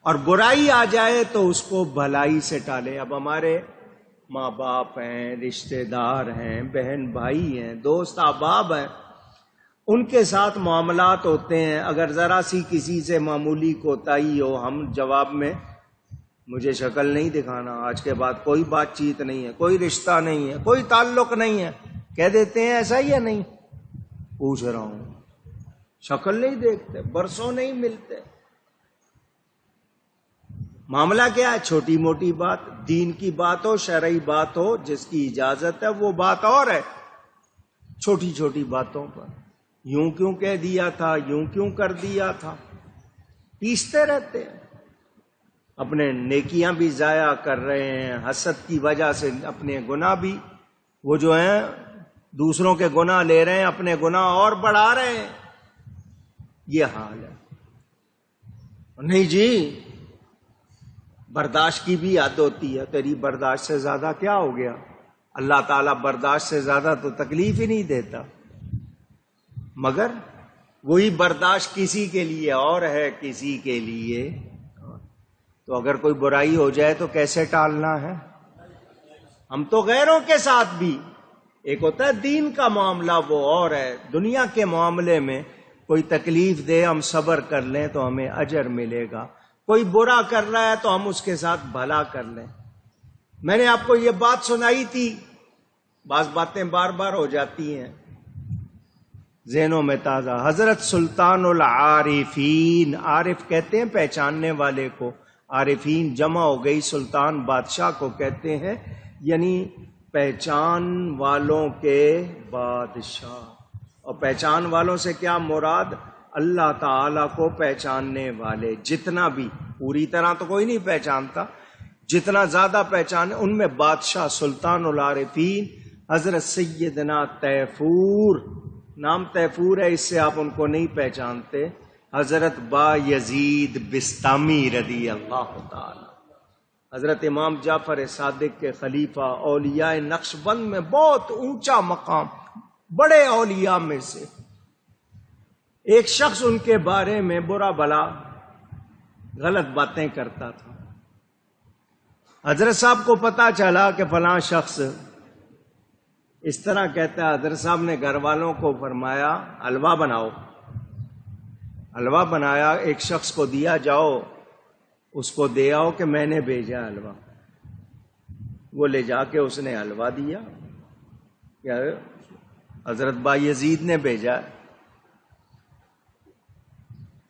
اور برائی آ جائے تو اس کو بھلائی سے ٹالے. اب ہمارے ماں باپ ہیں، رشتہ دار ہیں، بہن بھائی ہیں، دوست احباب ہیں، ان کے ساتھ معاملات ہوتے ہیں. اگر ذرا سی کسی سے معمولی کوتاہی ہو، ہم جواب میں مجھے شکل نہیں دکھانا، آج کے بعد کوئی بات چیت نہیں ہے، کوئی رشتہ نہیں ہے، کوئی تعلق نہیں ہے، کہہ دیتے ہیں. ایسا ہی ہے نہیں؟ پوچھ رہا ہوں. شکل نہیں دیکھتے، برسوں نہیں ملتے. معاملہ کیا ہے؟ چھوٹی موٹی بات، دین کی بات ہو، شرعی بات ہو، جس کی اجازت ہے وہ بات اور ہے. چھوٹی چھوٹی باتوں پر یوں کیوں کہہ دیا تھا، یوں کیوں کر دیا تھا، پیستے رہتے ہیں. اپنے نیکیاں بھی ضائع کر رہے ہیں، حسد کی وجہ سے اپنے گناہ بھی، وہ جو ہیں دوسروں کے گناہ لے رہے ہیں، اپنے گناہ اور بڑھا رہے ہیں. یہ حال ہے. نہیں جی، برداشت کی بھی حد ہوتی ہے. تیری برداشت سے زیادہ کیا ہو گیا؟ اللہ تعالیٰ برداشت سے زیادہ تو تکلیف ہی نہیں دیتا. مگر وہی برداشت کسی کے لیے اور ہے، کسی کے لیے. تو اگر کوئی برائی ہو جائے تو کیسے ٹالنا ہے؟ ہم تو غیروں کے ساتھ بھی، ایک ہوتا ہے دین کا معاملہ، وہ اور ہے. دنیا کے معاملے میں کوئی تکلیف دے، ہم صبر کر لیں تو ہمیں اجر ملے گا. کوئی برا کر رہا ہے تو ہم اس کے ساتھ بھلا کر لیں. میں نے آپ کو یہ بات سنائی تھی، بعض باتیں بار بار ہو جاتی ہیں ذہنوں میں تازہ. حضرت سلطان العارفین، عارف کہتے ہیں پہچاننے والے کو، عارفین جمع ہو گئی، سلطان بادشاہ کو کہتے ہیں، یعنی پہچان والوں کے بادشاہ. اور پہچان والوں سے کیا مراد؟ اللہ تعالیٰ کو پہچاننے والے. جتنا بھی، پوری طرح تو کوئی نہیں پہچانتا، جتنا زیادہ پہچانے ان میں بادشاہ. سلطان العارفین حضرت سیدنا تیفور، نام تیفور ہے، اس سے آپ ان کو نہیں پہچانتے، حضرت با یزید بستامی رضی اللہ تعالی. حضرت امام جعفر صادق کے خلیفہ، اولیاء نقشبند میں بہت اونچا مقام، بڑے اولیاء میں سے. ایک شخص ان کے بارے میں برا بلا غلط باتیں کرتا تھا. حضرت صاحب کو پتا چلا کہ فلاں شخص اس طرح کہتا ہے. حضرت صاحب نے گھر والوں کو فرمایا حلوہ بناؤ. حلوہ بنایا، ایک شخص کو دیا، جاؤ اس کو دے آؤ کہ میں نے بھیجا حلوہ. وہ لے جا کے اس نے حلوہ دیا، کیا حضرت با یزید نے بھیجا.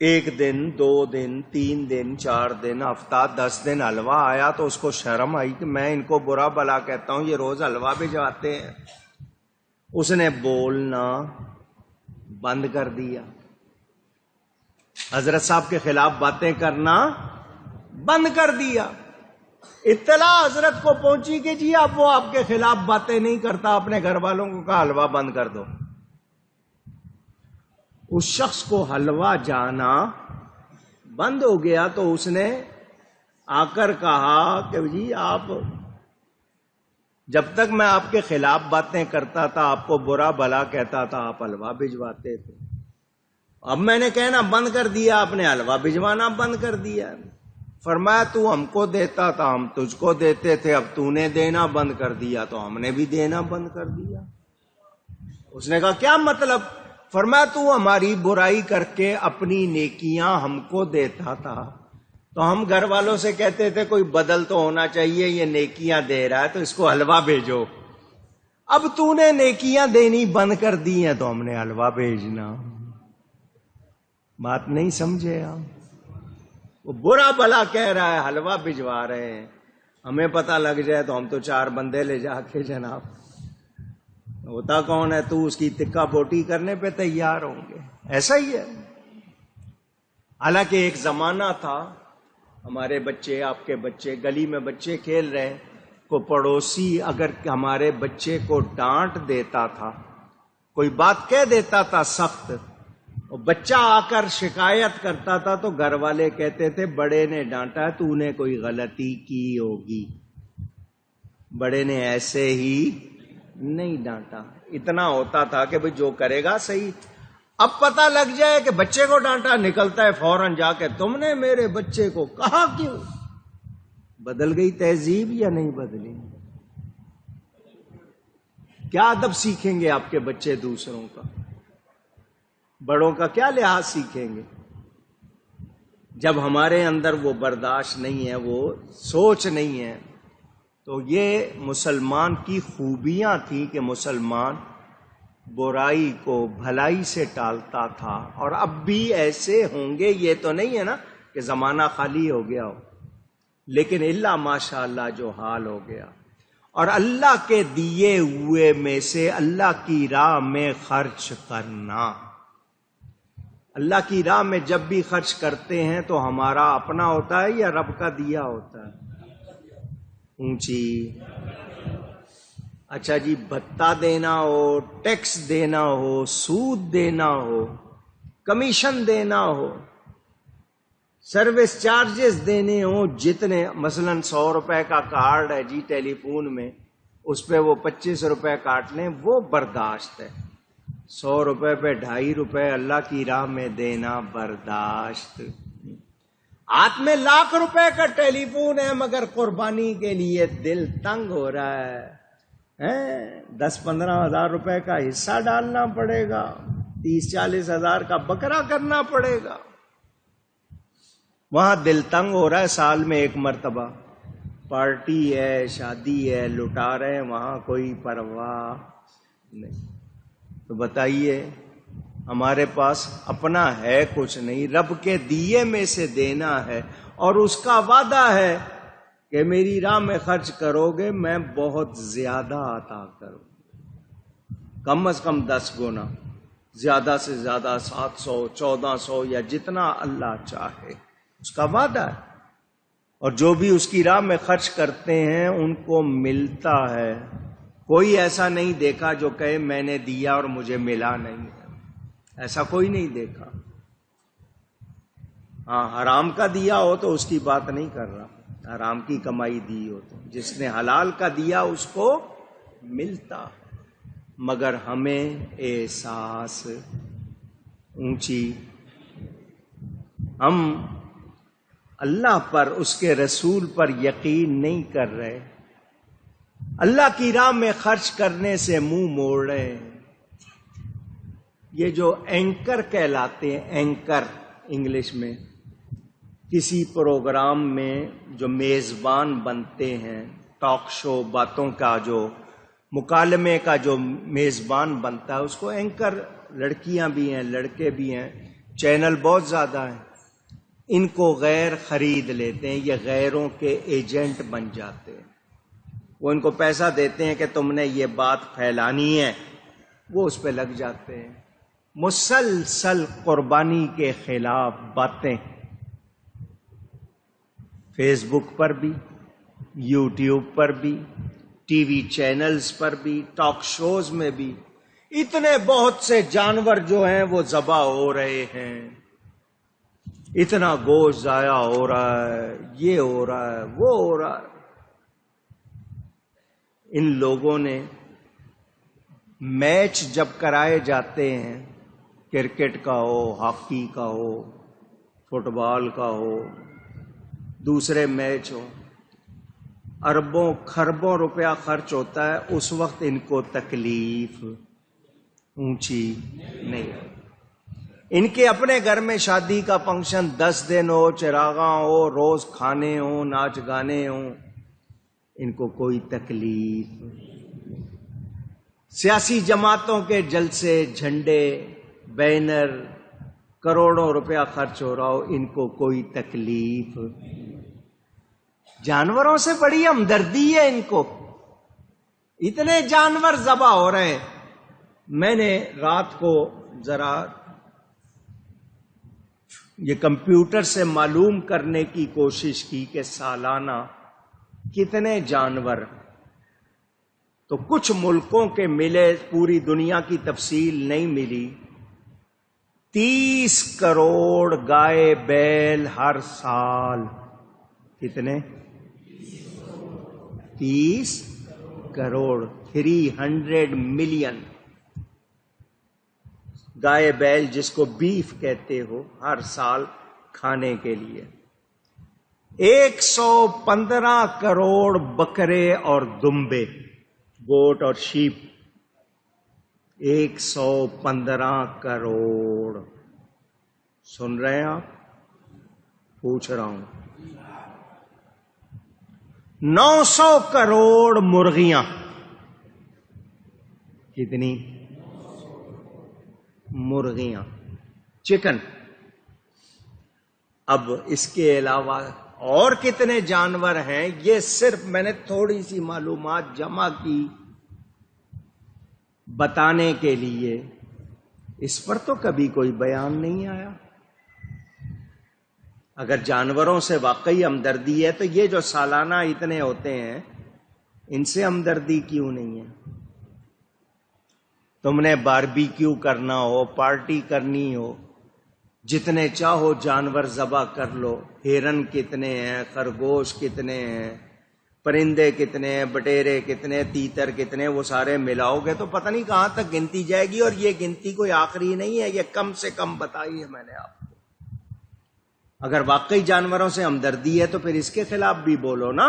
1 دن، 2 دن، 3 دن، 4 دن، ہفتہ، 10 دن حلوہ آیا تو اس کو شرم آئی کہ میں ان کو برا بلا کہتا ہوں، یہ روز حلوہ بھجواتے ہیں. اس نے بولنا بند کر دیا، حضرت صاحب کے خلاف باتیں کرنا بند کر دیا. اطلاع حضرت کو پہنچی کہ جی اب وہ آپ کے خلاف باتیں نہیں کرتا. اپنے گھر والوں کو کہا حلوہ بند کر دو. اس شخص کو حلوہ جانا بند ہو گیا تو اس نے آ کر کہا کہ جی آپ، جب تک میں آپ کے خلاف باتیں کرتا تھا، آپ کو برا بلا کہتا تھا، آپ حلوہ بھجواتے تھے. اب میں نے کہنا بند کر دیا، آپ نے حلوہ بھجوانا بند کر دیا. فرمایا تو ہم کو دیتا تھا، ہم تجھ کو دیتے تھے، اب تو نے دینا بند کر دیا تو ہم نے بھی دینا بند کر دیا. اس نے کہا کیا مطلب؟ فرمایا تو ہماری برائی کر کے اپنی نیکیاں ہم کو دیتا تھا تو ہم گھر والوں سے کہتے تھے کوئی بدل تو ہونا چاہیے، یہ نیکیاں دے رہا ہے تو اس کو حلوہ بھیجو. اب تو نے نیکیاں دینی بند کر دی ہیں تو ہم نے حلوہ بھیجنا. بات نہیں سمجھے آپ؟ وہ برا بلا کہہ رہا ہے، حلوہ بھجوا رہے ہیں. ہمیں پتہ لگ جائے تو ہم تو 4 بندے لے جا کے جناب، ہوتا کون ہے تو اس کی تکا بوٹی کرنے پہ تیار ہوں گے. ایسا ہی ہے. حالانکہ ایک زمانہ تھا، ہمارے بچے، آپ کے بچے، گلی میں بچے کھیل رہے ہیں، کو پڑوسی اگر ہمارے بچے کو ڈانٹ دیتا تھا، کوئی بات کہہ دیتا تھا سخت، اور بچہ آ کر شکایت کرتا تھا تو گھر والے کہتے تھے بڑے نے ڈانٹا ہے، تو نے کوئی غلطی کی ہوگی، بڑے نے ایسے ہی نہیں ڈانٹا. اتنا ہوتا تھا کہ بھئی جو کرے گا صحیح. اب پتہ لگ جائے کہ بچے کو ڈانٹا، نکلتا ہے فوراً جا کے تم نے میرے بچے کو کہا کیوں؟ بدل گئی تہذیب یا نہیں بدلی؟ کیا ادب سیکھیں گے آپ کے بچے دوسروں کا؟ بڑوں کا کیا لحاظ سیکھیں گے جب ہمارے اندر وہ برداشت نہیں ہے، وہ سوچ نہیں ہے؟ تو یہ مسلمان کی خوبیاں تھیں کہ مسلمان برائی کو بھلائی سے ٹالتا تھا، اور اب بھی ایسے ہوں گے، یہ تو نہیں ہے نا کہ زمانہ خالی ہو گیا ہو، لیکن اللہ ماشاء اللہ جو حال ہو گیا۔ اور اللہ کے دیے ہوئے میں سے اللہ کی راہ میں خرچ کرنا، اللہ کی راہ میں جب بھی خرچ کرتے ہیں تو ہمارا اپنا ہوتا ہے یا رب کا دیا ہوتا ہے؟ اونچی اچھا جی، بھتہ دینا ہو، ٹیکس دینا ہو، سود دینا ہو، کمیشن دینا ہو، سروس چارجز دینے ہوں، جتنے مثلا 100 روپے کا کارڈ ہے جی ٹیلی فون میں، اس پہ وہ 25 روپے کاٹ لیں، وہ برداشت ہے۔ 100 روپے پہ 2.5 روپے اللہ کی راہ میں دینا برداشت۔ ہاتھ میں 1,00,000 روپے کا ٹیلی فون ہے مگر قربانی کے لیے دل تنگ ہو رہا ہے، 10-15 ہزار روپے کا حصہ ڈالنا پڑے گا، 30-40 ہزار کا بکرا کرنا پڑے گا، وہاں دل تنگ ہو رہا ہے۔ سال میں ایک مرتبہ پارٹی ہے، شادی ہے، لٹا رہے ہیں، وہاں کوئی پرواہ نہیں۔ تو بتائیے، ہمارے پاس اپنا ہے کچھ نہیں، رب کے دیے میں سے دینا ہے، اور اس کا وعدہ ہے کہ میری راہ میں خرچ کرو گے میں بہت زیادہ عطا کروں، کم از کم 10 گنا، زیادہ سے زیادہ 700 1400 یا جتنا اللہ چاہے، اس کا وعدہ ہے۔ اور جو بھی اس کی راہ میں خرچ کرتے ہیں ان کو ملتا ہے۔ کوئی ایسا نہیں دیکھا جو کہے میں نے دیا اور مجھے ملا نہیں، ایسا کوئی نہیں دیکھا۔ ہاں، حرام کا دیا ہو تو اس کی بات نہیں کر رہا، حرام کی کمائی دی ہو تو، جس نے حلال کا دیا اس کو ملتا ہے، مگر ہمیں احساس اونچی، ہم اللہ پر، اس کے رسول پر یقین نہیں کر رہے، اللہ کی راہ میں خرچ کرنے سے منہ موڑ رہے ہیں۔ یہ جو اینکر کہلاتے ہیں، اینکر انگلش میں، کسی پروگرام میں جو میزبان بنتے ہیں، ٹاک شو، باتوں کا جو مکالمے کا جو میزبان بنتا ہے اس کو اینکر، لڑکیاں بھی ہیں لڑکے بھی ہیں، چینل بہت زیادہ ہیں، ان کو غیر خرید لیتے ہیں، یہ غیروں کے ایجنٹ بن جاتے ہیں، وہ ان کو پیسہ دیتے ہیں کہ تم نے یہ بات پھیلانی ہے، وہ اس پہ لگ جاتے ہیں، مسلسل قربانی کے خلاف باتیں، فیس بک پر بھی، یوٹیوب پر بھی، ٹی وی چینلز پر بھی، ٹاک شوز میں بھی، اتنے بہت سے جانور جو ہیں وہ ذبح ہو رہے ہیں، اتنا گوشت ضائع ہو رہا ہے، یہ ہو رہا ہے، وہ ہو رہا ہے۔ ان لوگوں نے میچ جب کرائے جاتے ہیں، کرکٹ کا ہو، ہاکی کا ہو، فٹ بال کا ہو، دوسرے میچ ہو، اربوں خربوں روپیہ خرچ ہوتا ہے، اس وقت ان کو تکلیف اونچی نہیں ہے۔ ان کے اپنے گھر میں شادی کا فنکشن 10 دن ہو، چراغاں ہو، روز کھانے ہوں، ناچ گانے ہوں، ان کو کوئی تکلیف۔ سیاسی جماعتوں کے جلسے، جھنڈے، بینر، کروڑوں روپیہ خرچ ہو رہا ہو، ان کو کوئی تکلیف۔ جانوروں سے بڑی ہمدردی ہے ان کو، اتنے جانور ذبح ہو رہے ہیں۔ میں نے رات کو ذرا یہ کمپیوٹر سے معلوم کرنے کی کوشش کی کہ سالانہ کتنے جانور، تو کچھ ملکوں کے ملے، پوری دنیا کی تفصیل نہیں ملی، 30 کروڑ گائے بیل ہر سال، کتنے؟ 30 کروڑ، 300 ملین گائے بیل جس کو بیف کہتے ہو ہر سال کھانے کے لیے، 115 کروڑ بکرے اور دمبے، گوٹ اور شیپ، 115 کروڑ. سن رہے ہیں آپ؟ پوچھ رہا ہوں. 900 کروڑ مرغیاں. کتنی مرغیاں؟ چکن. اب اس کے علاوہ اور کتنے جانور ہیں، یہ صرف میں نے تھوڑی سی معلومات جمع کی بتانے کے لیے. اس پر تو کبھی کوئی بیان نہیں آیا. اگر جانوروں سے واقعی ہمدردی ہے تو یہ جو سالانہ اتنے ہوتے ہیں ان سے ہمدردی کیوں نہیں ہے؟ تم نے باربیکیو کرنا ہو، پارٹی کرنی ہو، جتنے چاہو جانور ذبح کر لو. ہرن کتنے ہیں، خرگوش کتنے ہیں، پرندے کتنے ہیں، بٹیرے کتنے، تیتر کتنے، وہ سارے ملاؤ گے تو پتہ نہیں کہاں تک گنتی جائے گی. اور یہ گنتی کوئی آخری نہیں ہے، یہ کم سے کم بتائی ہے میں نے آپ کو. اگر واقعی جانوروں سے ہمدردی ہے تو پھر اس کے خلاف بھی بولو نا.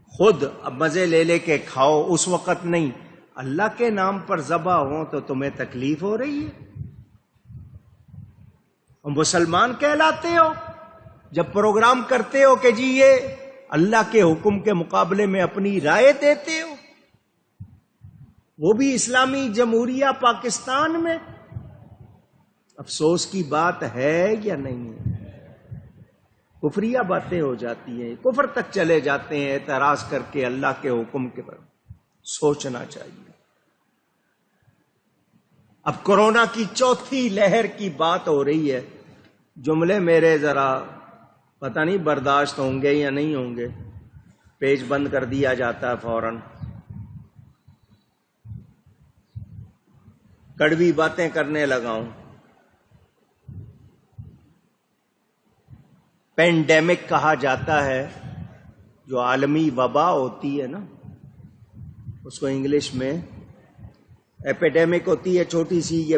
خود اب مزے لے لے کے کھاؤ، اس وقت نہیں. اللہ کے نام پر ذبح ہوں تو تمہیں تکلیف ہو رہی ہے. مسلمان کہلاتے ہو جب پروگرام کرتے ہو کہ جی یہ اللہ کے حکم کے مقابلے میں اپنی رائے دیتے ہو، وہ بھی اسلامی جمہوریہ پاکستان میں. افسوس کی بات ہے یا نہیں ہے؟ کفریہ باتیں ہو جاتی ہیں، کفر تک چلے جاتے ہیں اعتراض کر کے اللہ کے حکم کے پر. سوچنا چاہیے. اب کورونا کی چوتھی لہر کی بات ہو رہی ہے. جملے میرے ذرا پتہ نہیں برداشت ہوں گے یا نہیں ہوں گے، پیج بند کر دیا جاتا ہے فوراً. کڑوی باتیں کرنے لگا ہوں. پینڈیمک کہا جاتا ہے جو عالمی وبا ہوتی ہے نا، اس کو انگلش میں ایپیڈیمک ہوتی ہے چھوٹی سی. یہ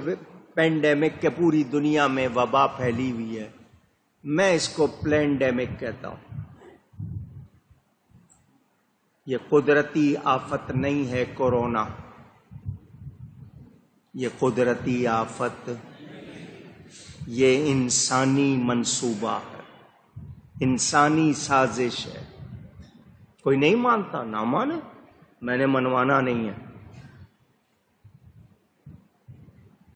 پینڈیمک کے پوری دنیا میں وبا پھیلی ہوئی ہے. میں اس کو پلینڈیمک کہتا ہوں. یہ قدرتی آفت نہیں ہے کورونا، یہ قدرتی آفت، یہ انسانی منصوبہ ہے، انسانی سازش ہے. کوئی نہیں مانتا نہ مانے، میں نے منوانا نہیں ہے.